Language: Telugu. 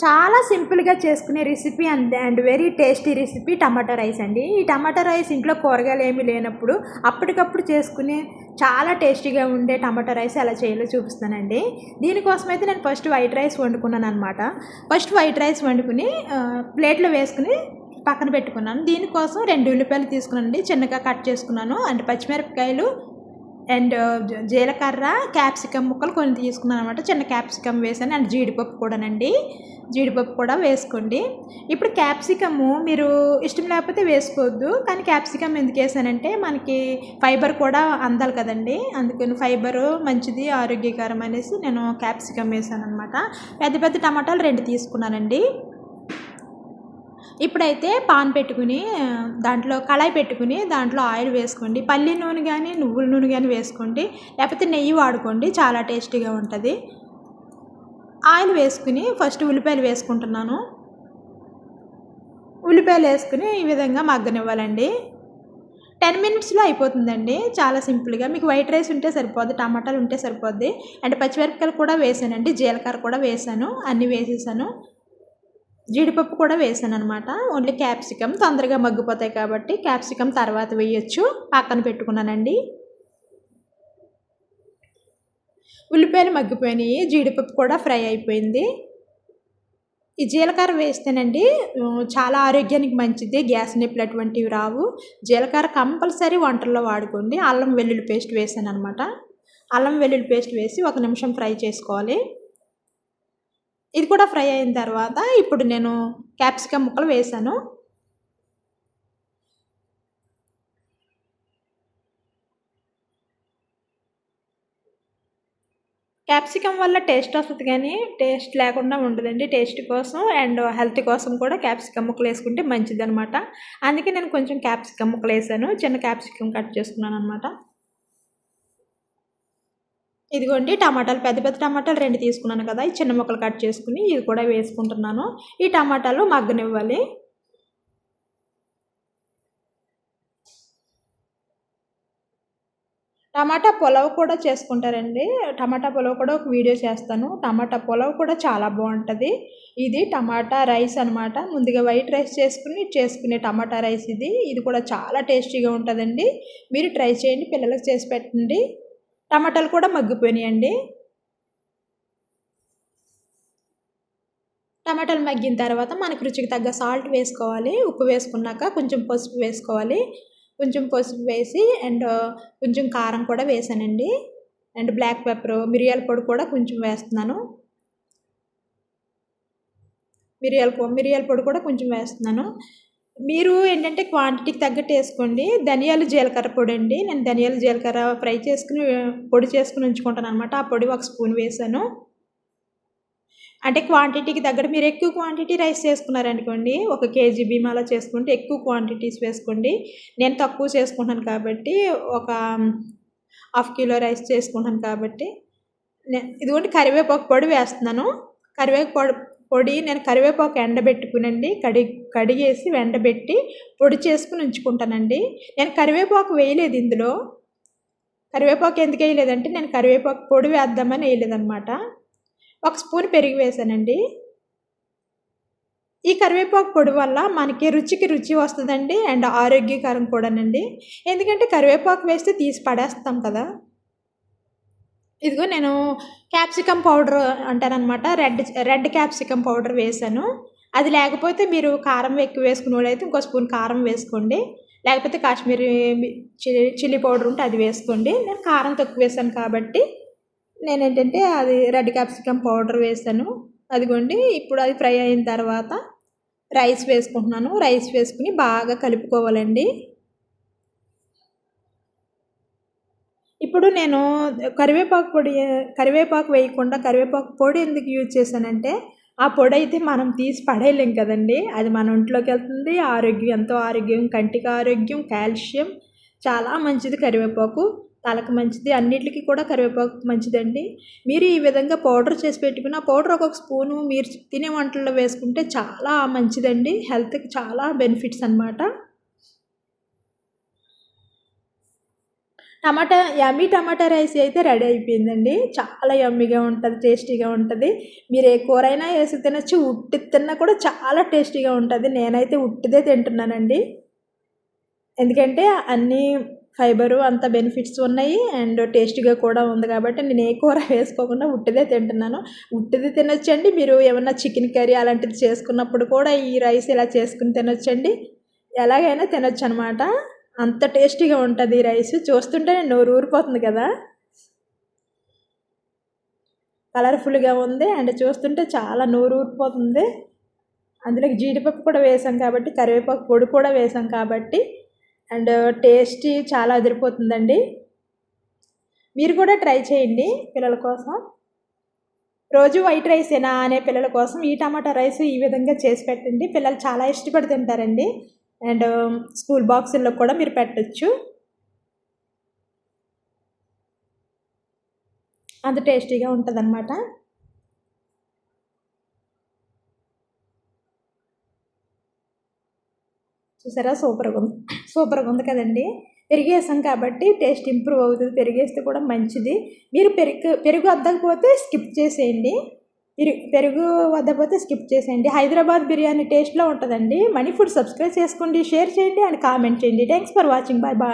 చాలా సింపుల్గా చేసుకునే recipe and very tasty recipe tomato rice అండి. ఈ టమాటా రైస్ ఇంట్లో కూరగాయలు ఏమీ లేనప్పుడు అప్పటికప్పుడు చేసుకునే చాలా టేస్టీగా ఉండే టమాటా రైస్ ఎలా చేయాలో చూపిస్తానండి. దీనికోసం అయితే నేను ఫస్ట్ వైట్ రైస్ వండుకున్నాను అనమాట. ఫస్ట్ వైట్ రైస్ వండుకుని ప్లేట్లో వేసుకుని పక్కన పెట్టుకున్నాను. దీనికోసం 2 ఉల్లిపాయలు తీసుకున్నానండి, చిన్నగా కట్ చేసుకున్నాను. అండ్ పచ్చిమిరపకాయలు అండ్ జీలకర్ర, క్యాప్సికమ్ ముక్కలు కొన్ని తీసుకున్నాను అనమాట. చిన్న క్యాప్సికమ్ వేసాను. అండ్ జీడిపప్పు కూడానండి, జీడిపప్పు కూడా వేసుకోండి. ఇప్పుడు క్యాప్సికము మీరు ఇష్టం లేకపోతే వేసుకోవద్దు, కానీ క్యాప్సికమ్ ఎందుకు వేసానంటే మనకి ఫైబర్ కూడా అందాలి కదండి, అందుకని ఫైబరు మంచిది, ఆరోగ్యకరం అనేసి నేను క్యాప్సికమ్ వేసాను అనమాట. పెద్ద పెద్ద టమాటాలు 2 తీసుకున్నానండి. ఇప్పుడైతే పాన్ పెట్టుకుని దాంట్లో కళాయి పెట్టుకుని దాంట్లో ఆయిల్ వేసుకోండి. పల్లి నూనె కానీ నువ్వుల నూనె కానీ వేసుకోండి, లేకపోతే నెయ్యి వాడుకోండి, చాలా టేస్టీగా ఉంటుంది. ఆయిల్ వేసుకుని ఫస్ట్ ఉల్లిపాయలు వేసుకుంటున్నాను. ఉల్లిపాయలు వేసుకుని ఈ విధంగా మగ్గనివ్వాలండి. 10 మినిట్స్లో అయిపోతుందండి, చాలా సింపుల్గా. మీకు వైట్ రైస్ ఉంటే సరిపోద్ది, టమాటాలు ఉంటే సరిపోద్ది. అండ్ పచ్చిమిరపకాయలు కూడా వేసానండి, జీలకర్ర కూడా వేసాను, అన్నీ వేసేసాను. జీడిపప్పు కూడా వేసాను అనమాట. ఓన్లీ క్యాప్సికమ్ తొందరగా మగ్గిపోతాయి కాబట్టి క్యాప్సికమ్ తర్వాత వేయచ్చు. పక్కన పెట్టుకున్నానండి. ఉల్లిపాయలు మగ్గిపోయినాయి, జీడిపప్పు కూడా ఫ్రై అయిపోయింది. ఈ జీలకర్ర వేస్తేనండి చాలా ఆరోగ్యానికి మంచిది, గ్యాస్ నొప్పులు అటువంటివి రావు. జీలకర్ర కంపల్సరీ వంటల్లో వాడుకోండి. అల్లం వెల్లుల్లి పేస్ట్ వేసాను అనమాట. అల్లం వెల్లుల్లి పేస్ట్ వేసి 1 నిమిషం ఫ్రై చేసుకోవాలి. ఇది కూడా ఫ్రై అయిన తర్వాత ఇప్పుడు నేను క్యాప్సికమ్ ముక్కలు వేసాను. క్యాప్సికమ్ వల్ల టేస్ట్ వస్తుంది, కానీ టేస్ట్ లేకుండా ఉండదండి. టేస్ట్ కోసం అండ్ హెల్త్ కోసం కూడా క్యాప్సికమ్ ముక్కలు వేసుకుంటే మంచిదనమాట. అందుకే నేను కొంచెం క్యాప్సికమ్ ముక్కలు వేసాను, చిన్న క్యాప్సికమ్ కట్ చేసుకున్నాను అనమాట. ఇదిగోండి టమాటాలు, పెద్ద పెద్ద టమాటాలు 2 తీసుకున్నాను కదా, ఈ చిన్న ముక్కలు కట్ చేసుకుని ఇది కూడా వేసుకుంటున్నాను. ఈ టమాటాలు మగ్గనివ్వాలి. టమాటా పులావ్ కూడా చేసుకుంటారండి. టమాటా పులావ్ కూడా ఒక వీడియో చేస్తాను. టమాటా పులావ్ కూడా చాలా బాగుంటుంది. ఇది టమాటా రైస్ అనమాట. ముందుగా వైట్ రైస్ చేసుకునే టమాటా రైస్ ఇది కూడా చాలా టేస్టీగా ఉంటుందండి. మీరు ట్రై చేయండి, పిల్లలకు చేసి పెట్టండి. టమాటాలు కూడా మగ్గిపోయినాయండి. టమాటాలు మగ్గిన తర్వాత మనకు రుచికి తగ్గ సాల్ట్ వేసుకోవాలి. ఉప్పు వేసుకున్నాక కొంచెం పసుపు వేసుకోవాలి. కొంచెం పసుపు వేసి అండ్ కొంచెం కారం కూడా వేసానండి. అండ్ బ్లాక్ పెప్పర్, మిరియాల పొడి కూడా కొంచెం వేస్తున్నాను. మిరియాల పొడి కూడా కొంచెం వేస్తున్నాను. మీరు ఏంటంటే క్వాంటిటీకి తగ్గట్టు వేసుకోండి. ధనియాలు జీలకర్ర పొడి అండి, నేను ధనియాలు జీలకర్ర ఫ్రై చేసుకుని పొడి చేసుకుని ఉంచుకుంటాను అనమాట. ఆ పొడి 1 స్పూన్ వేసాను. అంటే క్వాంటిటీకి తగ్గట్టు మీరు ఎక్కువ క్వాంటిటీ రైస్ చేసుకున్నారనుకోండి, 1 కేజీ బియ్యం అలా చేసుకుంటే ఎక్కువ క్వాంటిటీస్ వేసుకోండి. నేను తక్కువ చేసుకుంటాను కాబట్టి ఒక 1/2 కిలో రైస్ చేసుకుంటాను కాబట్టి ఇదిగోండి కరివేపాకు పొడి వేస్తున్నాను. కరివేపాకు పొడి నేను కరివేపాకు ఎండబెట్టుకునండి, కడిగేసి ఎండబెట్టి పొడి చేసుకుని ఉంచుకుంటానండి. నేను కరివేపాకు వేయలేదు ఇందులో. కరివేపాకు ఎందుకు వేయలేదంటే నేను కరివేపాకు పొడి వేద్దామని వేయలేదన్నమాట. 1 స్పూన్ పెరుగు వేసానండి. ఈ కరివేపాకు పొడి వల్ల మనకి రుచికి రుచి వస్తుందండి అండ్ ఆరోగ్యకరం కూడానండి. ఎందుకంటే కరివేపాకు వేస్తే తీసి పడేస్తాం కదా. ఇదిగో నేను క్యాప్సికమ్ పౌడర్ అంటారనమాట, రెడ్ క్యాప్సికమ్ పౌడర్ వేసాను. అది లేకపోతే మీరు కారం ఎక్కువ వేసుకునేవాళ్ళైతే ఇంకో స్పూన్ కారం వేసుకోండి, లేకపోతే కాశ్మీరీ చిల్లీ పౌడర్ ఉంటే అది వేసుకోండి. నేను కారం తక్కువ వేసాను కాబట్టి నేనేంటంటే అది రెడ్ క్యాప్సికమ్ పౌడర్ వేసాను. అదిగోండి ఇప్పుడు అది ఫ్రై అయిన తర్వాత రైస్ వేసుకుంటున్నాను. రైస్ వేసుకుని బాగా కలుపుకోవాలండి. ఇప్పుడు నేను కరివేపాకు వేయకుండా కరివేపాకు పొడి ఎందుకు యూజ్ చేశానంటే, ఆ పొడి అయితే మనం తీసి పడేయలేం కదండి. అది మన ఒంట్లోకి వెళ్తుంది. ఎంతో ఆరోగ్యం, కంటికి ఆరోగ్యం, కాల్షియం చాలా మంచిది కరివేపాకు. తలకు మంచిది, అన్నిటికి కూడా కరివేపాకు మంచిదండి. మీరు ఈ విధంగా పౌడర్ చేసి పెట్టుకుని ఆ పౌడర్ 1 స్పూను మీరు తినే వంటల్లో వేసుకుంటే చాలా మంచిదండి. హెల్త్కి చాలా బెనిఫిట్స్ అనమాట. యమ్మీ టమాటా రైస్ అయితే రెడీ అయిపోయిందండి. చాలా యమ్మీగా ఉంటుంది, టేస్టీగా ఉంటుంది. మీరు ఏ కూర అయినా వేసి తినచ్చు, ఉట్టి తిన్నా కూడా చాలా టేస్టీగా ఉంటుంది. నేనైతే ఉట్టిదే తింటున్నానండి, ఎందుకంటే అన్నీ ఫైబరు అంత బెనిఫిట్స్ ఉన్నాయి అండ్ టేస్టీగా కూడా ఉంది కాబట్టి నేను ఏ కూర వేసుకోకుండా ఉట్టిదే తింటున్నాను. ఉట్టిది తినొచ్చండి. మీరు ఏమన్నా చికెన్ కర్రీ అలాంటిది చేసుకున్నప్పుడు కూడా ఈ రైస్ ఇలా చేసుకుని తినొచ్చండి. ఎలాగైనా తినొచ్చు అనమాట. అంత టేస్టీగా ఉంటుంది ఈ రైస్. చూస్తుంటేనే నోరు ఊరిపోతుంది కదా, కలర్ఫుల్గా ఉంది అండ్ చూస్తుంటే చాలా నోరు ఊరిపోతుంది. అందులోకి జీడిపప్పు కూడా వేసాం కాబట్టి, కరివేపాకు పొడి కూడా వేసాం కాబట్టి అండ్ టేస్ట్ చాలా అదిరిపోతుందండి. మీరు కూడా ట్రై చేయండి పిల్లల కోసం. రోజు వైట్ రైసేనా అనే పిల్లల కోసం ఈ టమాటా రైస్ ఈ విధంగా చేసి పెట్టండి. పిల్లలు చాలా ఇష్టపడి తింటారండి అండ్ స్కూల్ బాక్సుల్లో కూడా మీరు పెట్టచ్చు. అంత టేస్టీగా ఉంటుంది అన్నమాట. చూసారా, సూపర్గా ఉంది కదండి. పెరిగేసాం కాబట్టి టేస్ట్ ఇంప్రూవ్ అవుతుంది. పెరిగేస్తే కూడా మంచిది. మీరు పెరుగు వద్దకపోతే స్కిప్ చేసేయండి. పెరుగు వద్దకపోతే స్కిప్ చేసేయండి. హైదరాబాద్ బిర్యానీ టేస్ట్లో ఉంటుందండి. మనీ ఫుడ్ సబ్స్క్రైబ్ చేసుకోండి, షేర్ చేయండి అండ్ కామెంట్ చేయండి. Thanks for watching. Bye bye.